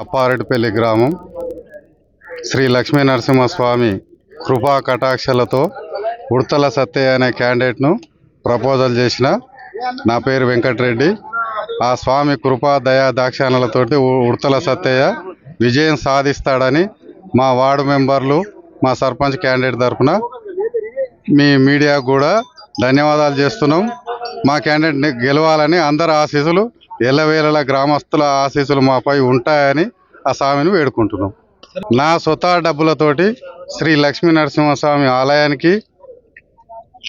అప్పారెడ్డిపల్లి గ్రామం శ్రీ లక్ష్మీ నరసింహస్వామి కృపా కటాక్షలతో ఉడతల సత్తయ్య అనే క్యాండిడేట్ను ప్రపోజల్ చేసిన. నా పేరు వెంకటరెడ్డి. ఆ స్వామి కృపా దయా దాక్షాణాలతోటి ఉడతల సత్తయ్య విజయం సాధిస్తాడని మా వార్డు మెంబర్లు, మా సర్పంచ్ క్యాండిడేట్ తరఫున మీ మీడియాకు కూడా ధన్యవాదాలు చేస్తున్నాం. మా క్యాండిడేట్ని గెలవాలని అందరి ఆశీస్సులు, ఎల్లవేళల గ్రామస్తుల ఆశీస్సులు మాపై ఉంటాయని ఆ స్వామిని వేడుకుంటున్నాం. నా స్వతహా డబ్బులతోటి శ్రీ లక్ష్మీ నరసింహస్వామి ఆలయానికి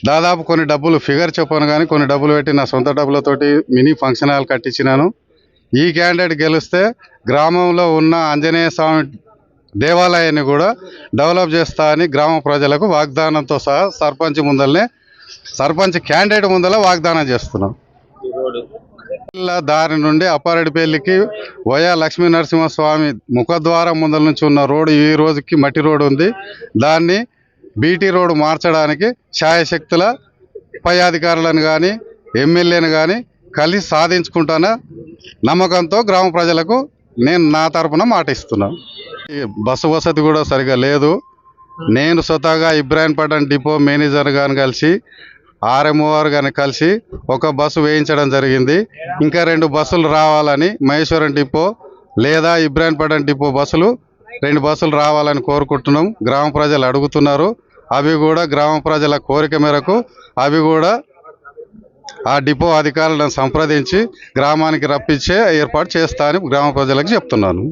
దాదాపు కొన్ని డబ్బులు ఫిగర్ చెప్పను కానీ కొన్ని డబ్బులు పెట్టి నా సొంత డబ్బులతోటి మినీ ఫంక్షన్ హాల్ కట్టించినాను. ఈ క్యాండిడేట్ గెలిస్తే గ్రామంలో ఉన్న ఆంజనేయ స్వామి దేవాలయాన్ని కూడా డెవలప్ చేస్తా అని గ్రామ ప్రజలకు వాగ్దానంతో సహా సర్పంచ్ క్యాండిడేట్ ముందర వాగ్దానం చేస్తున్నాం. దారి నుండి అప్పారెడ్డిపల్లికి వయా లక్ష్మీ నరసింహస్వామి ముఖద్వారం ముందల నుంచి ఉన్న రోడ్డు ఈ రోజుకి మట్టి రోడ్డు ఉంది. దాన్ని బీటీ రోడ్డు మార్చడానికి శాయశక్తుల పై అధికారులను కానీ ఎమ్మెల్యేని కానీ కలిసి సాధించుకుంటాన నమ్మకంతో గ్రామ ప్రజలకు నేను నా తరపున మాట ఇస్తున్నాను. బస్సు వసతి కూడా సరిగా లేదు. నేను స్వతహాగా ఇబ్రాహీంపట్నం డిపో మేనేజర్ గారిని కలిసి ఆర్ఎంఓఆర్ గారిని కలిసి ఒక బస్సు వేయించడం జరిగింది. ఇంకా 2 బస్సులు రావాలని మహేశ్వరం డిపో లేదా ఇబ్రాహీంపట్నం డిపో బస్సులు 2 బస్సులు రావాలని కోరుకుంటున్నాం. గ్రామ ప్రజలు అడుగుతున్నారు. అవి కూడా గ్రామ ప్రజల కోరిక మేరకు అవి కూడా ఆ డిపో అధికారులను సంప్రదించి గ్రామానికి రప్పించే ఏర్పాటు చేస్తా అని గ్రామ ప్రజలకు చెప్తున్నాను.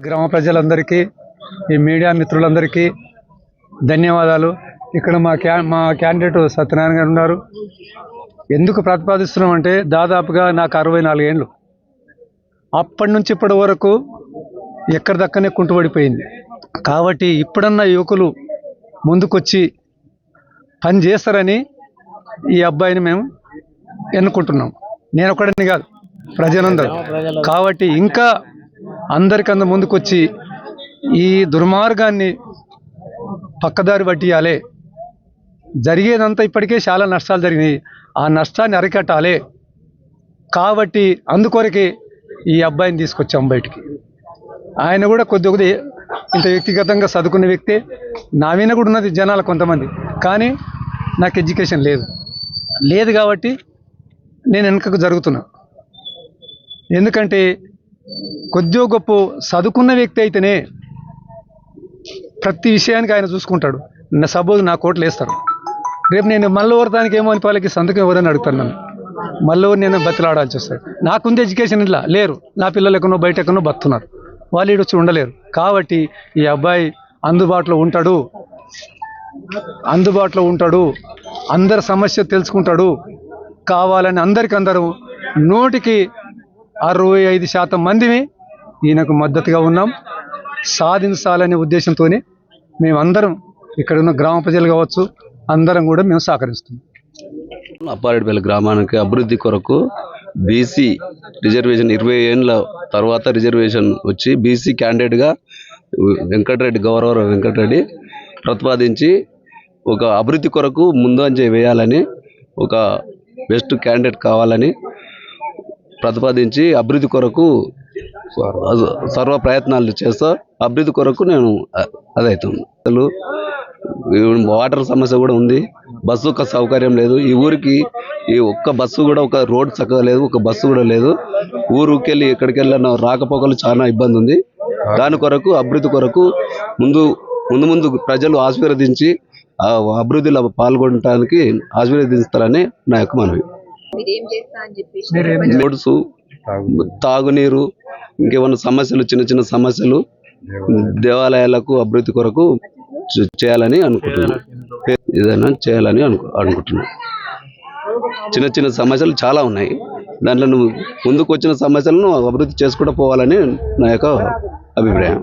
గ్రామ ప్రజలందరికీ, ఈ మీడియా మిత్రులందరికీ ధన్యవాదాలు. ఇక్కడ మా క్యాండిడేట్ సత్యనారాయణ గారు ఉన్నారు. ఎందుకు ప్రతిపాదిస్తున్నామంటే దాదాపుగా నాకు 64 ఏళ్ళు. అప్పటి నుంచి ఇప్పటి వరకు ఎక్కడిదక్కనే కుంటుపడిపోయింది. కాబట్టి ఇప్పుడన్నా యువకులు ముందుకొచ్చి పని చేస్తారని ఈ అబ్బాయిని మేము ఎన్నుకుంటున్నాం. నేను ఒకడిని కాదు, ప్రజలందరూ. కాబట్టి ఇంకా అందరికన్నా ముందుకొచ్చి ఈ దుర్మార్గాన్ని పక్కదారి పట్టియాలి. జరిగేదంతా ఇప్పటికే చాలా నష్టాలు జరిగినాయి. ఆ నష్టాన్ని అరికట్టాలి. కాబట్టి అందుకొరకే ఈ అబ్బాయిని తీసుకొచ్చాం బయటికి. ఆయన కూడా కొద్ది ఇంత వ్యక్తిగతంగా చదువుకున్న వ్యక్తే. నా మీద కూడా ఉన్నది జనాలు కొంతమంది. కానీ నాకు ఎడ్యుకేషన్ లేదు కాబట్టి నేను వెనుకకు జరుగుతున్నా. ఎందుకంటే కొద్దిగా గొప్ప చదువుకున్న వ్యక్తి అయితేనే ప్రతి విషయానికి ఆయన చూసుకుంటాడు. సపోజ్ నా కోట్లు వేస్తారు, రేపు నేను మళ్ళీ ఓరదానికి ఏమో అని వాళ్ళకి సంతకం ఎవరని అడుగుతాను. నన్ను మళ్ళీ నేను బతిలాడాల్సి వస్తుంది. నాకుంది ఎడ్యుకేషన్ ఇలా లేరు. నా పిల్లలు ఎక్కడో బయట ఎక్కడో బతున్నారు. వాళ్ళు ఈడొచ్చి ఉండలేరు. కాబట్టి ఈ అబ్బాయి అందుబాటులో ఉంటాడు. అందరి సమస్య తెలుసుకుంటాడు. కావాలని అందరూ 100కి 65% మందిని ఈయనకు మద్దతుగా ఉన్నాం. సాధించాలనే ఉద్దేశంతోనే మేమందరం ఇక్కడ ఉన్న గ్రామ ప్రజలు కావచ్చు, అందరం కూడా మేము సహకరిస్తున్నాం. అప్పారెడ్డిపల్లి గ్రామానికి అభివృద్ధి కొరకు బీసీ రిజర్వేషన్ 20 ఏళ్ళ తర్వాత రిజర్వేషన్ వచ్చి బీసీ క్యాండిడేట్గా గౌరవ వెంకటరెడ్డి ప్రతిపాదించి ఒక అభివృద్ధి కొరకు ముందంజ వేయాలని, ఒక బెస్ట్ క్యాండిడేట్ కావాలని ప్రతిపాదించి అభివృద్ధి కొరకు సర్వ ప్రయత్నాలు చేస్తా. అభివృద్ధి కొరకు నేను అదవుతుంది. అసలు వాటర్ సమస్య కూడా ఉంది. బస్సు సౌకర్యం లేదు. ఈ ఊరికి ఈ ఒక్క బస్సు కూడా, ఒక రోడ్ చక్కగా లేదు, ఒక బస్సు కూడా లేదు. ఊరికెళ్ళి ఎక్కడికి వెళ్ళినా రాకపోకలు చాలా ఇబ్బంది ఉంది. దాని కొరకు అభివృద్ధి కొరకు ముందు ప్రజలు ఆశీర్వదించి అభివృద్ధిలో పాల్గొనడానికి ఆశీర్వదిస్తారని నా యొక్క మనవి. రోడ్స్, తాగునీరు, ఇంకేమన్నా సమస్యలు, చిన్న సమస్యలు దేవాలయాలకు అభివృద్ధి కొరకు చేయాలని అనుకుంటున్నాను. ఏదైనా చేయాలని అనుకుంటున్నాను. చిన్న సమస్యలు చాలా ఉన్నాయి. దాంట్లో ముందుకు వచ్చిన సమస్యలను అభివృద్ధి చేసుకుంటూ పోవాలని నా యొక్క అభిప్రాయం.